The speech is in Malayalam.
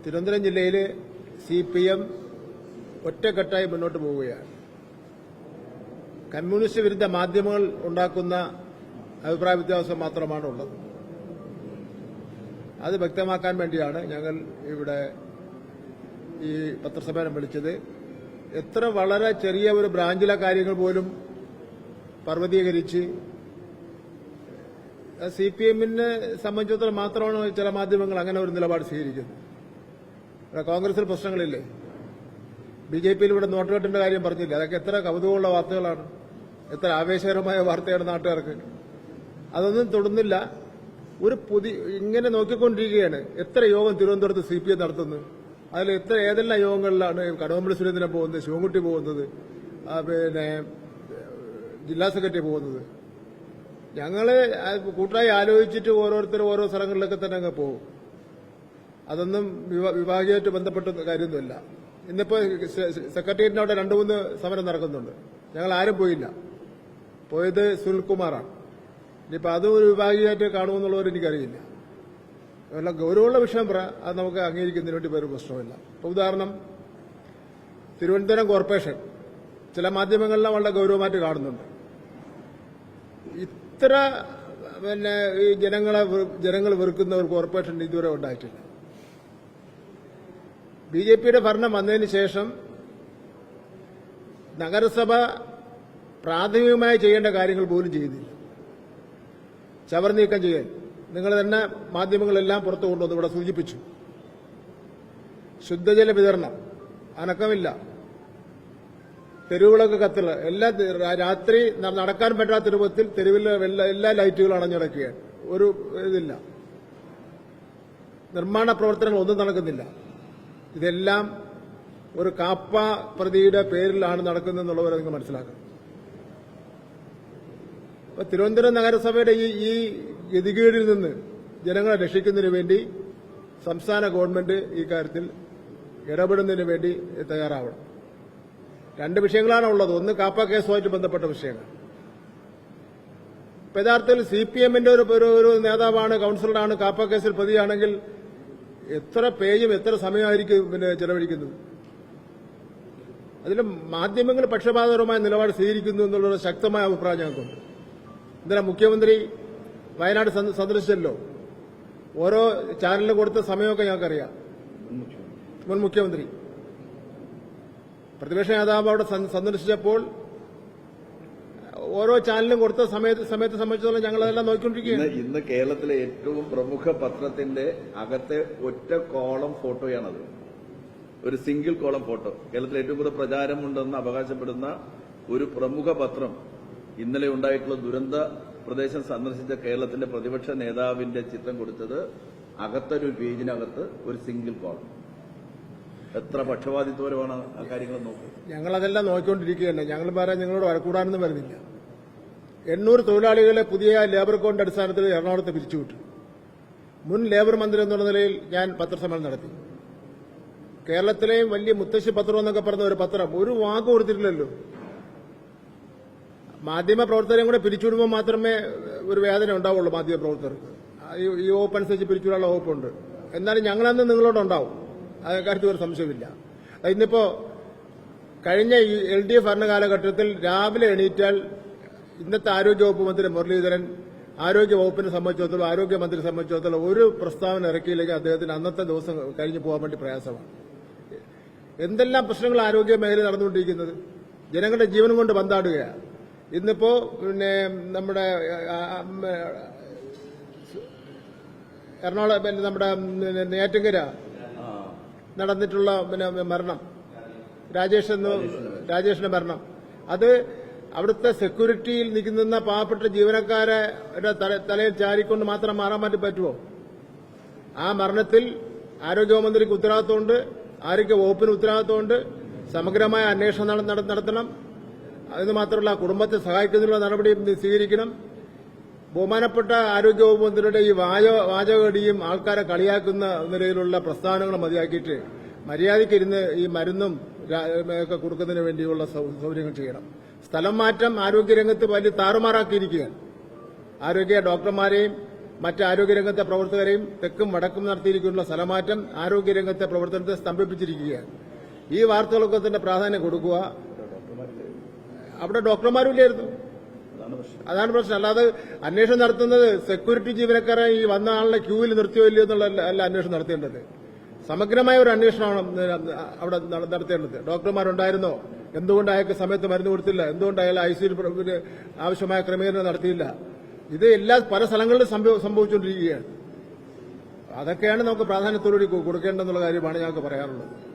തിരുവനന്തപുരം ജില്ലയിൽ CPM ഒറ്റക്കെട്ടായി മുന്നോട്ട് പോവുകയാണ്. കമ്മ്യൂണിസ്റ്റ് വിരുദ്ധ മാധ്യമങ്ങൾ ഉണ്ടാക്കുന്ന അഭിപ്രായ വ്യത്യാസം മാത്രമാണ് ഉള്ളത്. അത് വ്യക്തമാക്കാൻ വേണ്ടിയാണ് ഞങ്ങൾ ഇവിടെ ഈ പത്രസമ്മേളനം വിളിച്ചത്. എത്ര വളരെ ചെറിയ ഒരു ബ്രാഞ്ചിലെ കാര്യങ്ങൾ പോലും പർവ്വതീകരിച്ച് CPMനെ സംബന്ധിച്ചിടത്തോളം മാത്രമാണ് ചില മാധ്യമങ്ങൾ അങ്ങനെ ഒരു നിലപാട് സ്വീകരിക്കുന്നത്. കോൺഗ്രസിൽ പ്രശ്നങ്ങളില്ലേ? BJPയിൽ ഇവിടെ നോട്ടുകെട്ടിന്റെ കാര്യം പറഞ്ഞില്ല. അതൊക്കെ എത്ര കൗതുകമുള്ള വാർത്തകളാണ്, എത്ര ആവേശകരമായ വാർത്തയാണ് നാട്ടുകാർക്ക്. അതൊന്നും തൊടുന്നില്ല. ഒരു ഇങ്ങനെ നോക്കിക്കൊണ്ടിരിക്കുകയാണ്. എത്ര യോഗം തിരുവനന്തപുരത്ത് CPM നടത്തുന്നു? അതിൽ ഏതെല്ലാം യോഗങ്ങളിലാണ് കടകംപള്ളി സുരേന്ദ്രൻ പോകുന്നത്, ശിവൻകുട്ടി പോകുന്നത്, പിന്നെ ജില്ലാ സെക്രട്ടറി പോകുന്നത്? ഞങ്ങള് കൂട്ടായി ആലോചിച്ചിട്ട് ഓരോരുത്തരും ഓരോ സ്ഥലങ്ങളിലൊക്കെ തന്നെ അങ്ങ് പോകും. അതൊന്നും വിഭാഗീയമായിട്ട് ബന്ധപ്പെട്ട കാര്യമൊന്നുമില്ല. ഇന്നിപ്പോ സെക്രട്ടേറിയറ്റിന്റെ അവിടെ 2-3 സമരം നടക്കുന്നുണ്ട്. ഞങ്ങൾ ആരും പോയില്ല. പോയത് സുനിൽകുമാറാണ്. ഇനിയിപ്പോൾ അതും ഒരു വിഭാഗീയമായിട്ട് കാണുമെന്നുള്ളവർ എനിക്കറിയില്ല. വല്ല ഗൗരവമുള്ള വിഷയം പറ, അത് നമുക്ക് അംഗീകരിക്കുന്നതിന് വേണ്ടി ഒരു പ്രശ്നമില്ല. ഇപ്പോൾ ഉദാഹരണം, തിരുവനന്തപുരം കോർപ്പറേഷൻ ചില മാധ്യമങ്ങളിലും വളരെ ഗൗരവമായിട്ട് കാണുന്നുണ്ട്. ഇത്ര ഈ ജനങ്ങൾ വെറുക്കുന്ന ഒരു കോർപ്പറേഷൻ ഇതുവരെ ഉണ്ടായിട്ടില്ല. BJPയുടെ ഭരണം വന്നതിന് ശേഷം നഗരസഭ പ്രാഥമികമായി ചെയ്യേണ്ട കാര്യങ്ങൾ പോലും ചെയ്തില്ല. ചവർ നീക്കം ചെയ്യാൻ നിങ്ങൾ തന്നെ മാധ്യമങ്ങളെല്ലാം പുറത്തു കൊണ്ടുവന്ന് ഇവിടെ സൂചിപ്പിച്ചു. ശുദ്ധജല വിതരണം അനക്കമില്ല. തെരുവുകളൊക്കെ കത്തുക, എല്ലാ രാത്രി നടക്കാൻ പറ്റാത്ത രൂപത്തിൽ തെരുവിലെ എല്ലാ ലൈറ്റുകളും അണഞ്ഞിടക്കുകയാണ്. ഒരു ഇതില്ല. നിർമ്മാണ പ്രവർത്തനങ്ങൾ ഒന്നും നടക്കുന്നില്ല. ഇതെല്ലാം ഒരു കാപ്പ പ്രതിയുടെ പേരിലാണ് നടക്കുന്നതെന്നുള്ളവരെ നിങ്ങൾ മനസ്സിലാക്കണം. അപ്പൊ തിരുവനന്തപുരം നഗരസഭയുടെ ഈ ഗതികേടിൽ നിന്ന് ജനങ്ങളെ രക്ഷിക്കുന്നതിന് വേണ്ടി സംസ്ഥാന ഗവൺമെന്റ് ഈ കാര്യത്തിൽ ഇടപെടുന്നതിന് വേണ്ടി തയ്യാറാവണം. 2 വിഷയങ്ങളാണ് ഉള്ളത്. ഒന്ന് കാപ്പ കേസുമായിട്ട് ബന്ധപ്പെട്ട വിഷയങ്ങൾ. യഥാർത്ഥത്തിൽ CPMന്റെ ഒരു നേതാവാണ്, കൌൺസിലറാണ് കാപ്പ കേസിൽ പ്രതിയാണെങ്കിൽ എത്ര പേജും എത്ര സമയമായിരിക്കും ചെലവഴിക്കുന്നത്? അതിൽ മാധ്യമങ്ങൾ പക്ഷപാതപരമായ നിലപാട് സ്വീകരിക്കുന്നു എന്നുള്ള ശക്തമായ അഭിപ്രായം ഞങ്ങൾക്കുണ്ട്. ഇന്നലെ മുഖ്യമന്ത്രി വയനാട് സന്ദർശിച്ചല്ലോ. ഓരോ ചാനലിന് കൊടുത്ത സമയമൊക്കെ ഞങ്ങൾക്കറിയാം. മുൻ മുഖ്യമന്ത്രി പ്രതിപക്ഷ നേതാവ് അവിടെ സന്ദർശിച്ചപ്പോൾ ഓരോ ചാനലും കൊടുത്ത സമയത്തെ സംബന്ധിച്ചിടത്തോളം ഞങ്ങളതെല്ലാം നോക്കിക്കൊണ്ടിരിക്കുകയാണ്. ഇന്ന് കേരളത്തിലെ ഏറ്റവും പ്രമുഖ പത്രത്തിന്റെ അകത്തെ ഒറ്റ കോളം ഫോട്ടോയാണത്. ഒരു സിംഗിൾ കോളം ഫോട്ടോ. കേരളത്തിൽ ഏറ്റവും കൂടുതൽ പ്രചാരമുണ്ടെന്ന് അവകാശപ്പെടുന്ന ഒരു പ്രമുഖ പത്രം ഇന്നലെ ഉണ്ടായിട്ടുള്ള ദുരന്ത പ്രദേശം സന്ദർശിച്ച കേരളത്തിന്റെ പ്രതിപക്ഷ നേതാവിന്റെ ചിത്രം കൊടുത്തത് അകത്തൊരു പേജിനകത്ത് ഒരു സിംഗിൾ കോളം. എത്ര പക്ഷപാതിത്വപരമാണ് ആ കാര്യങ്ങൾ നോക്കുക. ഞങ്ങളതെല്ലാം നോക്കിക്കൊണ്ടിരിക്കുകയല്ലേ. ഞങ്ങൾ പറയാൻ നിങ്ങളോട് വഴക്കൂടാനൊന്നും വരുന്നില്ല. 800 തൊഴിലാളികളെ പുതിയ ലേബർ കോഡിന്റെ അടിസ്ഥാനത്തിൽ എറണാകുളത്ത് പിരിച്ചുവിട്ടു. മുൻ ലേബർ മന്ത്രി എന്നുള്ള നിലയിൽ ഞാൻ പത്രസമ്മേളനം നടത്തി. കേരളത്തിലെയും വലിയ മുത്തശ്ശി പത്രം എന്നൊക്കെ പറഞ്ഞ ഒരു പത്രം ഒരു വാക്ക് കൊടുത്തിട്ടില്ലല്ലോ. മാധ്യമ പ്രവർത്തകരെയും കൂടെ പിരിച്ചുവിടുമ്പോൾ മാത്രമേ ഒരു വേദന ഉണ്ടാവുള്ളൂ മാധ്യമപ്രവർത്തകർക്ക്. ഈ വകുപ്പ് അനുസരിച്ച് പിരിച്ചുവിടാനുള്ള വകുപ്പുണ്ട്. എന്നാലും ഞങ്ങളന്ന് നിങ്ങളോടുണ്ടാവും. കാര്യത്തിൽ ഒരു സംശയമില്ല. ഇന്നിപ്പോ കഴിഞ്ഞ LDF ഭരണകാലഘട്ടത്തിൽ രാവിലെ എണീറ്റാൽ ഇന്നത്തെ ആരോഗ്യവകുപ്പ് മന്ത്രി മുരളീധരൻ ആരോഗ്യവകുപ്പിനെ സംബന്ധിച്ചിടത്തോളം, ആരോഗ്യമന്ത്രിയെ സംബന്ധിച്ചിടത്തോളം ഒരു പ്രസ്താവന ഇറക്കിയില്ലെങ്കിൽ അദ്ദേഹത്തിന് അന്നത്തെ ദിവസം കഴിഞ്ഞു പോകാൻ വേണ്ടി പ്രയാസമാണ്. എന്തെല്ലാം പ്രശ്നങ്ങൾ ആരോഗ്യ മേഖല നടന്നുകൊണ്ടിരിക്കുന്നത്. ജനങ്ങളുടെ ജീവനും കൊണ്ട് ബന്ധാടുകയാണ്. ഇന്നിപ്പോ നമ്മുടെ എറണാകുളം നമ്മുടെ നെയ്യാറ്റിൻകര നടന്നിട്ടുള്ള മരണം, രാജേഷിന്റെ മരണം, അത് അവിടുത്തെ സെക്യൂരിറ്റിയിൽ നിൽക്കുന്ന പാവപ്പെട്ട ജീവനക്കാരെ തലയിൽ ചാരിക്കൊണ്ട് മാത്രം മാറാൻ വേണ്ടി പറ്റുമോ? ആ മരണത്തിൽ ആരോഗ്യമന്ത്രിക്ക് ഉത്തരവാദിത്വമുണ്ട്, ആരോഗ്യ വകുപ്പിന് ഉത്തരവാദിത്വമുണ്ട്. സമഗ്രമായ അന്വേഷണം നടത്തണം. അതിന് മാത്രമല്ല, കുടുംബത്തെ സഹായിക്കുന്നതിനുള്ള നടപടി സ്വീകരിക്കണം. ബഹുമാനപ്പെട്ട ആരോഗ്യവകുപ്പ് മന്ത്രിയുടെ ഈ വാചകടിയും ആൾക്കാരെ കളിയാക്കുന്ന നിലയിലുള്ള പ്രസ്താവനകൾ മതിയാക്കിയിട്ട് മര്യാദയ്ക്കിരുന്ന് ഈ മരുന്നും ഒക്കെ കൊടുക്കുന്നതിന് വേണ്ടിയുള്ള സൗകര്യങ്ങൾ ചെയ്യണം. സ്ഥലം മാറ്റം ആരോഗ്യരംഗത്ത് വലിയ താറുമാറാക്കിയിരിക്കുകയാണ്. ആരോഗ്യ ഡോക്ടർമാരെയും മറ്റ് ആരോഗ്യരംഗത്തെ പ്രവർത്തകരെയും തെക്കും വടക്കും നടത്തിയിരിക്കുന്ന സ്ഥലമാറ്റം ആരോഗ്യരംഗത്തെ പ്രവർത്തനത്തെ സ്തംഭിപ്പിച്ചിരിക്കുകയാണ്. ഈ വാർത്തകൾക്ക് തന്നെ പ്രാധാന്യം കൊടുക്കുക. അവിടെ ഡോക്ടർമാരും ഇല്ലായിരുന്നു. അതാണ് പ്രശ്നം. അല്ലാതെ അന്വേഷണം നടത്തുന്നത് സെക്യൂരിറ്റി ജീവനക്കാരെ ഈ വന്ന ആളിനെ ക്യൂവിൽ നിർത്തിയോ ഇല്ലയോ എന്നുള്ള അല്ല അന്വേഷണം നടത്തേണ്ടത്. സമഗ്രമായ ഒരു അന്വേഷണമാണ് അവിടെ നടത്തേണ്ടത്. ഡോക്ടർമാരുണ്ടായിരുന്നോ? എന്തുകൊണ്ട് അയാൾക്ക് സമയത്ത് മരുന്ന് കൊടുത്തില്ല? എന്തുകൊണ്ട് അയാൾ ഐസിയുവിൽ ആവശ്യമായ ക്രമീകരണം നടത്തിയില്ല? ഇത് പല സ്ഥലങ്ങളിലും സംഭവിച്ചുകൊണ്ടിരിക്കുകയാണ്. അതൊക്കെയാണ് നമുക്ക് പ്രാധാന്യത്തോടുകൂടി കൊടുക്കേണ്ടെന്നുള്ള കാര്യമാണ് ഞങ്ങൾക്ക് പറയാനുള്ളത്.